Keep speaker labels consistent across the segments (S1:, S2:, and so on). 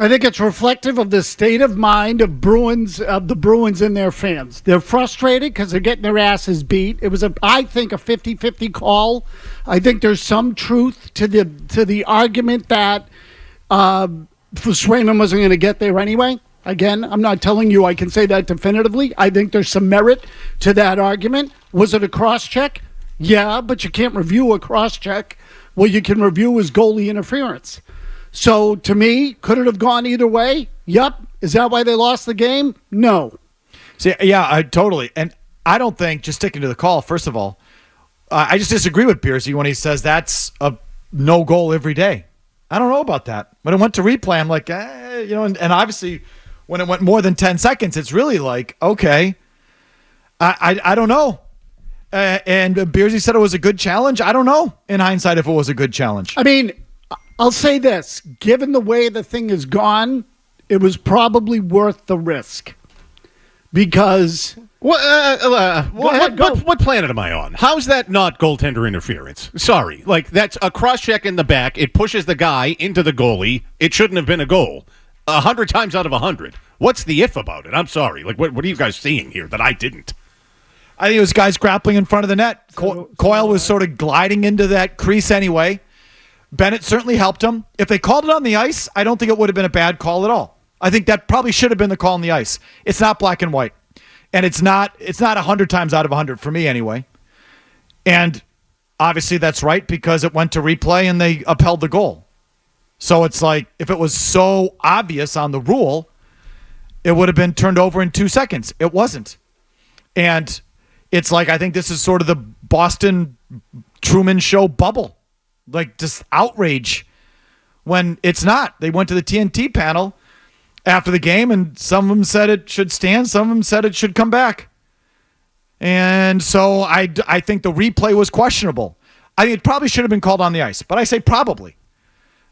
S1: I think it's reflective of the state of mind of the Bruins and their fans. They're frustrated because they're getting their asses beat. It was, I think, a 50-50 call. I think there's some truth to the argument that Swayman wasn't going to get there anyway. Again, I'm not telling you I can say that definitively. I think there's some merit to that argument. Was it a cross-check? Yeah, but you can't review a cross-check. What you can review is goalie interference. So, to me, could it have gone either way? Yup. Is that why they lost the game? No.
S2: See, yeah, I totally. And I don't think, just sticking to the call, first of all, I just disagree with Beersy when he says that's a no goal every day. I don't know about that. When it went to replay, I'm like, and obviously when it went more than 10 seconds, it's really like, okay, I don't know. And Beersy said it was a good challenge. I don't know, in hindsight, if it was a good challenge.
S1: I mean, I'll say this. Given the way the thing has gone, it was probably worth the risk. Because...
S3: What planet am I on? How's that not goaltender interference? Sorry. Like, that's a cross-check in the back. It pushes the guy into the goalie. It shouldn't have been a goal. 100 times out of 100. What's the if about it? I'm sorry. Like, what are you guys seeing here that I didn't?
S2: I think it was guys grappling in front of the net. Coyle was sort of gliding into that crease anyway. Bennett certainly helped him. If they called it on the ice, I don't think it would have been a bad call at all. I think that probably should have been the call on the ice. It's not black and white. And it's not 100 times out of 100 for me anyway. And obviously that's right because it went to replay and they upheld the goal. So it's like if it was so obvious on the rule, it would have been turned over in 2 seconds. It wasn't. And it's like I think this is sort of the Boston Truman Show bubble. Like just outrage when it's not. They went to the TNT panel after the game, and some of them said it should stand. Some of them said it should come back. And so I think the replay was questionable. I think it probably should have been called on the ice, but I say probably.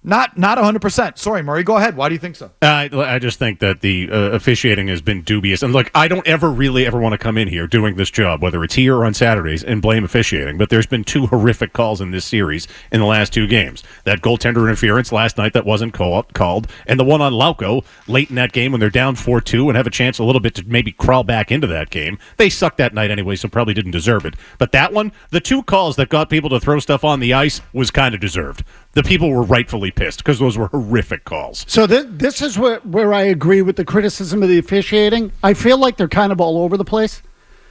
S2: Not 100%. Sorry, Murray, go ahead. Why do you think so?
S3: I just think that the officiating has been dubious. And look, I don't ever want to come in here doing this job, whether it's here or on Saturdays, and blame officiating. But there's been 2 horrific calls in this series in the last 2 games. That goaltender interference last night that wasn't called, and the one on Lauko late in that game when they're down 4-2 and have a chance a little bit to maybe crawl back into that game. They sucked that night anyway, so probably didn't deserve it. But that one, the 2 calls that got people to throw stuff on the ice was kind of deserved. The people were rightfully pissed because those were horrific calls.
S1: So this is where I agree with the criticism of the officiating. I feel like they're kind of all over the place.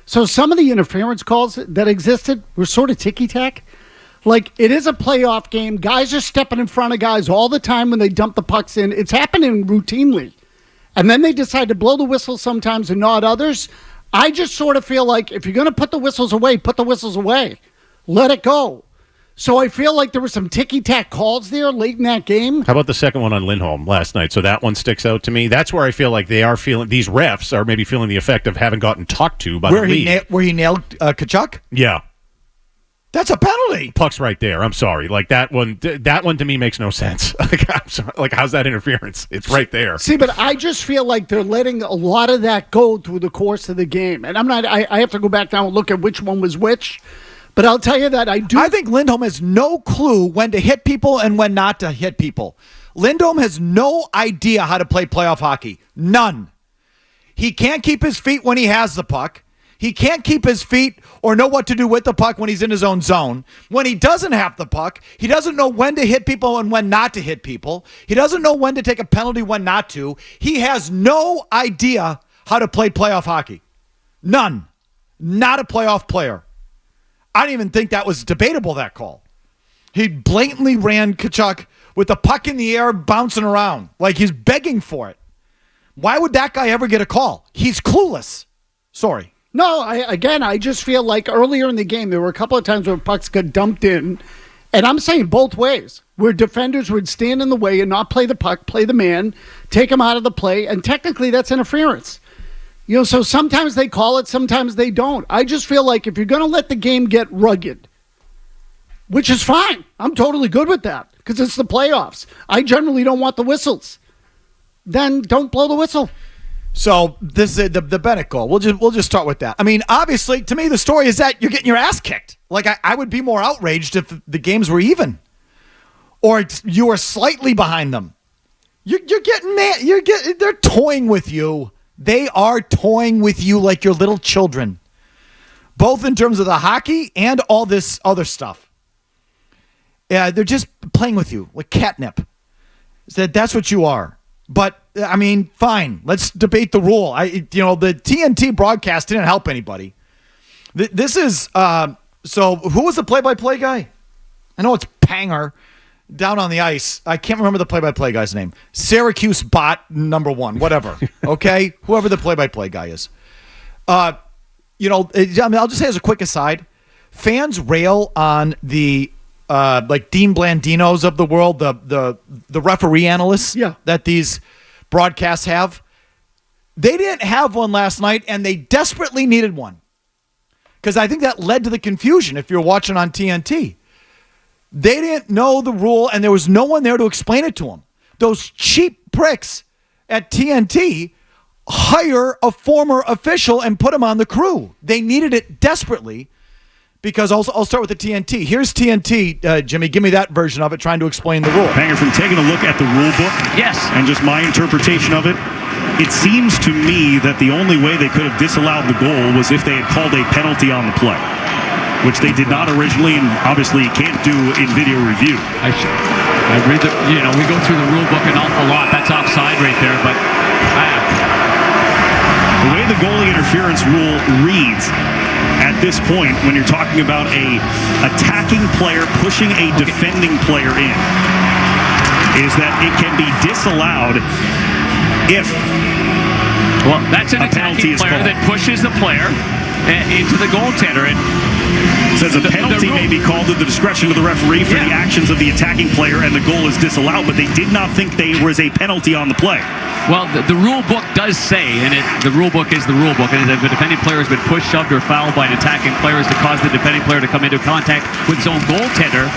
S1: So some of the interference calls that existed were sort of ticky-tack. Like, it is a playoff game. Guys are stepping in front of guys all the time when they dump the pucks in. It's happening routinely. And then they decide to blow the whistle sometimes and not others. I just sort of feel like if you're going to put the whistles away, put the whistles away. Let it go. So I feel like there were some ticky-tack calls there late in that game.
S3: How about the second one on Lindholm last night? So that one sticks out to me. That's where I feel like these refs are maybe feeling the effect of having gotten talked to by the league.
S2: Where he nailed Tkachuk?
S3: Yeah.
S2: That's a penalty.
S3: Puck's right there. I'm sorry. Like that one to me makes no sense. I'm sorry. Like, how's that interference? It's right there.
S1: See, but I just feel like they're letting a lot of that go through the course of the game. And I have to go back down and look at which one was which. But I'll tell you that I think
S2: Lindholm has no clue when to hit people and when not to hit people. Lindholm has no idea how to play playoff hockey. None. He can't keep his feet when he has the puck. He can't keep his feet or know what to do with the puck when he's in his own zone. When he doesn't have the puck, he doesn't know when to hit people and when not to hit people. He doesn't know when to take a penalty, when not to. He has no idea how to play playoff hockey. None. Not a playoff player. I don't even think that was debatable, that call. He blatantly ran Tkachuk with the puck in the air bouncing around like he's begging for it. Why would that guy ever get a call? He's clueless. Sorry.
S1: No, I just feel like earlier in the game, there were a couple of times where pucks got dumped in, and I'm saying both ways, where defenders would stand in the way and not play the puck, play the man, take him out of the play, and technically that's interference. You know, so sometimes they call it, sometimes they don't. I just feel like if you're going to let the game get rugged, which is fine. I'm totally good with that because it's the playoffs. I generally don't want the whistles. Then don't blow the whistle.
S2: So this is the Bennett goal. We'll just start with that. I mean, obviously, to me, the story is that you're getting your ass kicked. Like, I would be more outraged if the games were even or you were slightly behind them. You're getting mad. They're toying with you. They are toying with you like you're little children, both in terms of the hockey and all this other stuff. Yeah, they're just playing with you like catnip. That's what you are. But I mean, fine. Let's debate the rule. The TNT broadcast didn't help anybody. This is so. Who was the play-by-play guy? I know it's Panger down on the ice. I can't remember the play-by-play guy's name. Syracuse bot number 1, whatever. Okay, whoever the play-by-play guy is. I'll just say as a quick aside, fans rail on the like Dean Blandinos of the world, the referee analysts that these broadcasts have. They didn't have one last night, and they desperately needed one. Because I think that led to the confusion if you're watching on TNT. They didn't know the rule, and there was no one there to explain it to them. Those cheap pricks at TNT hire a former official and put him on the crew. They needed it desperately because I'll start with the TNT. Here's TNT, Jimmy. Give me that version of it, trying to explain the rule.
S4: Hanger, from taking a look at the rule book,
S5: yes,
S4: and just my interpretation of it, it seems to me that the only way they could have disallowed the goal was if they had called a penalty on the play, which they did not originally, and obviously can't do in video review.
S5: I read we go through the rule book an awful lot. That's offside right there, but
S4: the way the goalie interference rule reads at this point, when you're talking about a attacking player pushing a defending player in, is that it can be disallowed if
S5: that's an attacking player that pushes the player into the goaltender. And
S4: says a penalty may be called at the discretion of the referee for the actions of the attacking player, and the goal is disallowed, but they did not think there was a penalty on the play.
S5: Well, the rule book does say, and the rule book is the rule book, and if a defending player has been pushed, shoved, or fouled by an attacking player is to cause the defending player to come into contact with his own goaltender,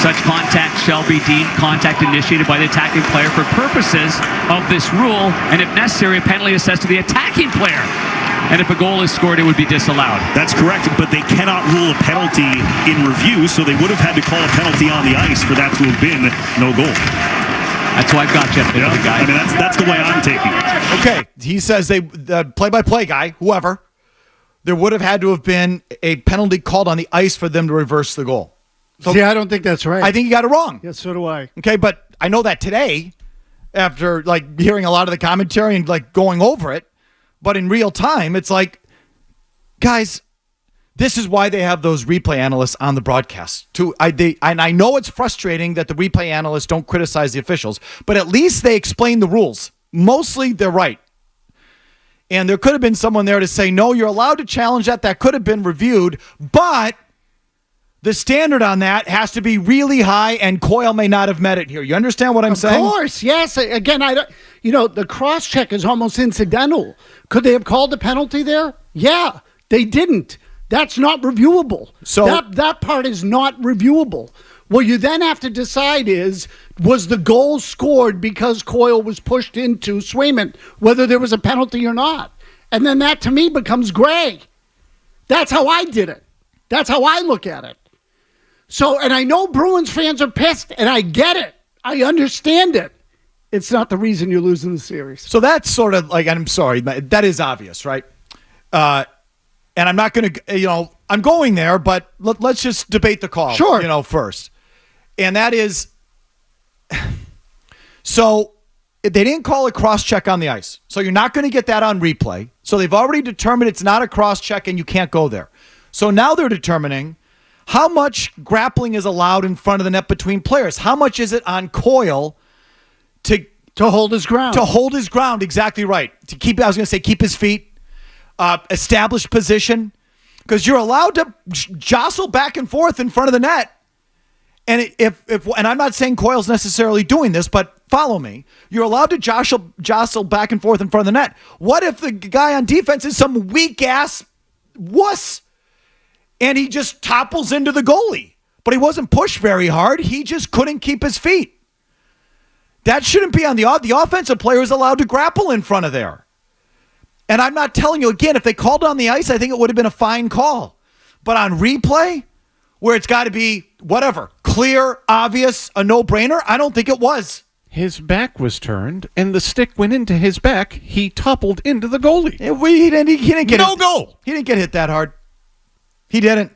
S5: such contact shall be deemed contact initiated by the attacking player for purposes of this rule, and if necessary, a penalty assessed to the attacking player. And if a goal is scored, it would be disallowed.
S4: That's correct, but they cannot rule a penalty in review, so they would have had to call a penalty on the ice for that to have been no goal.
S5: That's why I've got you, guy.
S4: I mean, that's the way I'm taking it.
S2: Okay, he says the play-by-play guy, whoever, there would have had to have been a penalty called on the ice for them to reverse the goal.
S1: So, see, I don't think that's right.
S2: I think you got it wrong.
S1: Yeah, so do I.
S2: Okay, but I know that today, after like hearing a lot of the commentary and like going over it. But in real time, it's like, guys, this is why they have those replay analysts on the broadcast. And I know it's frustrating that the replay analysts don't criticize the officials, but at least they explain the rules. Mostly they're right. And there could have been someone there to say, no, you're allowed to challenge that. That could have been reviewed, but the standard on that has to be really high, and Coyle may not have met it here. You understand what I'm saying?
S1: Of course, yes. Again, the cross-check is almost incidental. Could they have called a penalty there? Yeah, they didn't. That's not reviewable. So that part is not reviewable. What you then have to decide was the goal scored because Coyle was pushed into Swayman, whether there was a penalty or not. And then that, to me, becomes gray. That's how I did it. That's how I look at it. So, and I know Bruins fans are pissed, and I get it. I understand it. It's not the reason you're losing the series.
S2: So that's sort of like, I'm sorry, that is obvious, right? And I'm not going to, I'm going there, but let's just debate the call,
S1: sure.
S2: First. And that is, so they didn't call a cross-check on the ice. So you're not going to get that on replay. So they've already determined it's not a cross-check and you can't go there. So now they're determining how much grappling is allowed in front of the net between players. How much is it on Coyle to
S1: hold his ground?
S2: To hold his ground, exactly right. To keep, I was going to say, keep his feet, establish position, because you're allowed to jostle back and forth in front of the net. And and I'm not saying Coyle's necessarily doing this, but follow me. You're allowed to jostle back and forth in front of the net. What if the guy on defense is some weak ass wuss? And he just topples into the goalie. But he wasn't pushed very hard. He just couldn't keep his feet. That shouldn't be on the offensive player is allowed to grapple in front of there. And I'm not telling you, again, if they called on the ice, I think it would have been a fine call. But on replay, where it's got to be whatever, clear, obvious, a no-brainer, I don't think it was.
S3: His back was turned, and the stick went into his back. He toppled into the goalie.
S2: He didn't get
S3: No goal.
S2: He didn't get hit that hard. He didn't.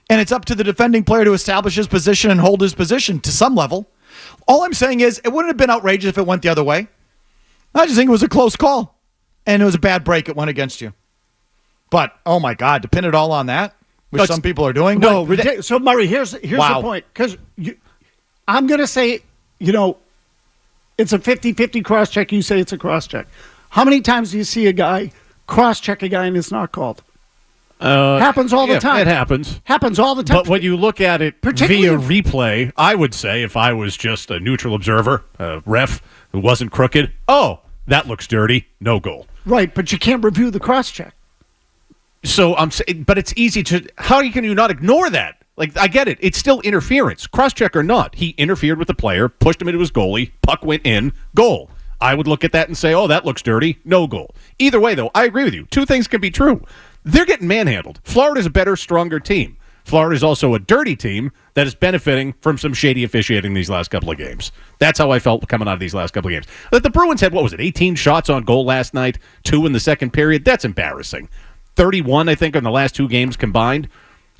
S2: And it's up to the defending player to establish his position and hold his position to some level. All I'm saying is it wouldn't have been outrageous if it went the other way. I just think it was a close call. And it was a bad break. It went against you. But, oh my God, to pin it all on that, which some people are doing?
S1: No, ridiculous. So, Murray, here's
S2: Wow.
S1: the point. Because I'm going to say, it's a 50-50 cross-check. You say it's a cross-check. How many times do you see a guy cross-check a guy and it's not called? Happens all the time.
S3: It happens.
S1: Happens all the time.
S3: But when you look at it via replay, I would say if I was just a neutral observer, a ref who wasn't crooked, that looks dirty, no goal.
S1: Right, but you can't review the cross-check.
S3: So I'm saying, but it's easy to. How can you not ignore that? Like, I get it. It's still interference, cross-check or not. He interfered with the player, pushed him into his goalie, puck went in, goal. I would look at that and say, that looks dirty, no goal. Either way, though, I agree with you. Two things can be true. They're getting manhandled. Florida's a better, stronger team. Florida's also a dirty team that is benefiting from some shady officiating these last couple of games. That's how I felt coming out of these last couple of games. The Bruins had, 18 shots on goal last night, 2 in the second period. That's embarrassing. 31, I think, in the last 2 games combined.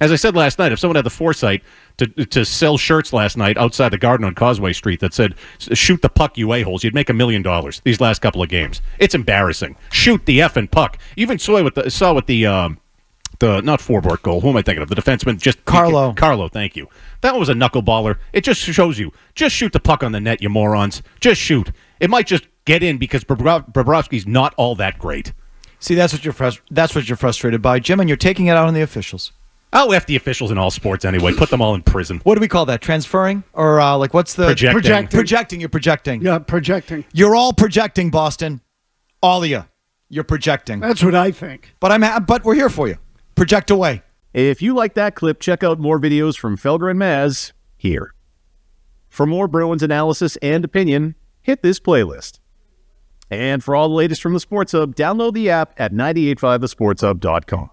S3: As I said last night, if someone had the foresight to sell shirts last night outside the Garden on Causeway Street that said, shoot the puck, you a-holes, you'd make $1 million these last couple of games. It's embarrassing. Shoot the effing puck. Even saw with the not Forbort goal. Who am I thinking of? The defenseman, just
S2: Carlo.
S3: Carlo, thank you. That one was a knuckleballer. It just shows you. Just shoot the puck on the net, you morons. Just shoot. It might just get in because Bobrovsky's not all that great.
S2: See, that's what you're frustrated by, Jim, and you're taking it out on the officials.
S3: I'll F the officials in all sports anyway. Put them all in prison.
S2: What do we call that? Transferring? Or what's the...
S3: Projecting.
S2: Projecting. You're projecting.
S1: Yeah, projecting.
S2: You're all projecting, Boston. All of you. You're projecting.
S1: That's what I think.
S2: But we're here for you. Project away.
S6: If you like that clip, check out more videos from Felger and Mazz here. For more Bruins analysis and opinion, hit this playlist. And for all the latest from the Sports Hub, download the app at 985thesportshub.com.